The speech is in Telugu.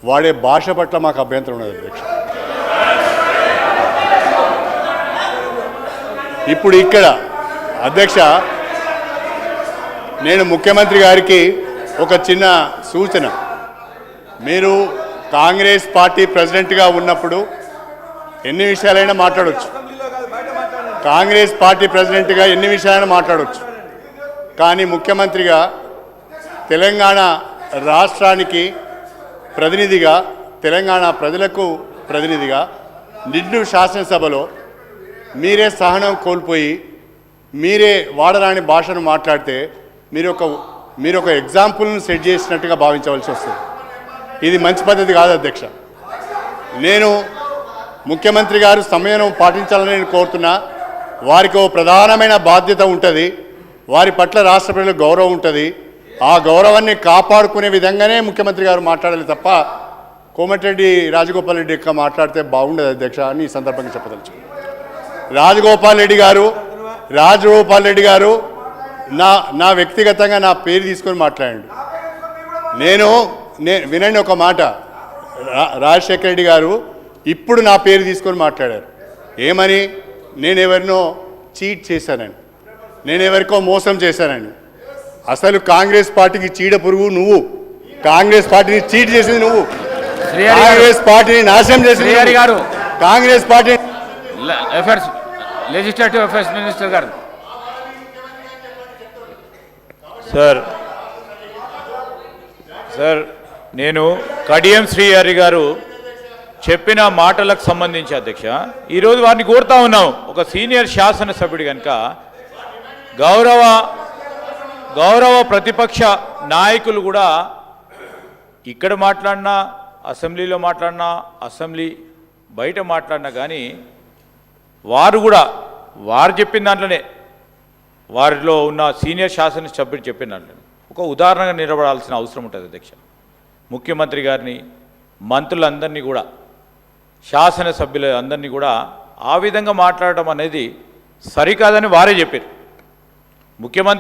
వాడే భాష పట్ల మాకు అభ్యంతరం ఉన్నది అధ్యక్ష. ఇప్పుడు ఇక్కడ అధ్యక్ష నేను ముఖ్యమంత్రి గారికి ఒక చిన్న సూచన, మీరు కాంగ్రెస్ పార్టీ ప్రెసిడెంట్గా ఉన్నప్పుడు ఎన్ని విషయాలైనా మాట్లాడవచ్చు, కాంగ్రెస్ పార్టీ ప్రెసిడెంట్గా ఎన్ని విషయాలైనా మాట్లాడవచ్చు, కానీ ముఖ్యమంత్రిగా తెలంగాణ రాష్ట్రానికి ప్రతినిధిగా, తెలంగాణ ప్రజలకు ప్రతినిధిగా నిండు శాసనసభలో మీరే సహనం కోల్పోయి మీరే వాడరాని భాషను మాట్లాడితే మీరు ఒక ఎగ్జాంపుల్ను సెట్ చేసినట్టుగా భావించవలసి వస్తుంది. ఇది మంచి పద్ధతి కాదు అధ్యక్ష. నేను ముఖ్యమంత్రి గారు సమయం పాటించాలని నేను కోరుతున్నా. వారికి ఓ ప్రధానమైన బాధ్యత ఉంటుంది, వారి పట్ల రాష్ట్ర ప్రజలకు గౌరవం ఉంటుంది. ఆ గౌరవాన్ని కాపాడుకునే విధంగానే ముఖ్యమంత్రి గారు మాట్లాడాలి తప్ప కోమటిరెడ్డి రాజగోపాల్ రెడ్డి యొక్క మాట్లాడితే బాగుండదు అధ్యక్ష అని ఈ సందర్భంగా చెప్పదలుచు. రాజగోపాల్ రెడ్డి గారు నా వ్యక్తిగతంగా నా పేరు తీసుకొని మాట్లాడండి. నేను వినండి ఒక మాట, రాజశేఖర రెడ్డి గారు ఇప్పుడు నా పేరు తీసుకొని మాట్లాడారు. ఏమని? నేను ఎవరినో చీట్ చేశానని, నేను ఎవరికో మోసం చేశానని. అసలు కాంగ్రెస్ పార్టీకి చీడ పురుగు నువ్వు, కాంగ్రెస్ పార్టీని చీట్ చేసింది నువ్వు, కాంగ్రెస్ పార్టీని నాశనం చేసింది గారు, Congress party legislative affairs minister గారు. సార్ నేను కడియం శ్రీహరి గారు చెప్పిన మాటలకు సంబంధించి అధ్యక్ష ఈరోజు వారిని కోరుతా ఉన్నాం, ఒక సీనియర్ శాసనసభ్యుడు కనుక గౌరవ ప్రతిపక్ష నాయకులు కూడా ఇక్కడ మాట్లాడినా, అసెంబ్లీలో మాట్లాడినా, అసెంబ్లీ బయట మాట్లాడినా కానీ వారు చెప్పిన దాంట్లోనే, వారిలో ఉన్న సీనియర్ శాసనసభ్యుడు చెప్పిన దాంట్లోనే ఒక ఉదాహరణగా నిలబడాల్సిన అవసరం ఉంటుంది అధ్యక్ష. ముఖ్యమంత్రి గారిని, మంత్రులందరినీ కూడా, శాసనసభ్యుల అందరినీ కూడా ఆ విధంగా మాట్లాడడం అనేది సరికాదని వారే చెప్పారు. ముఖ్యమంత్రి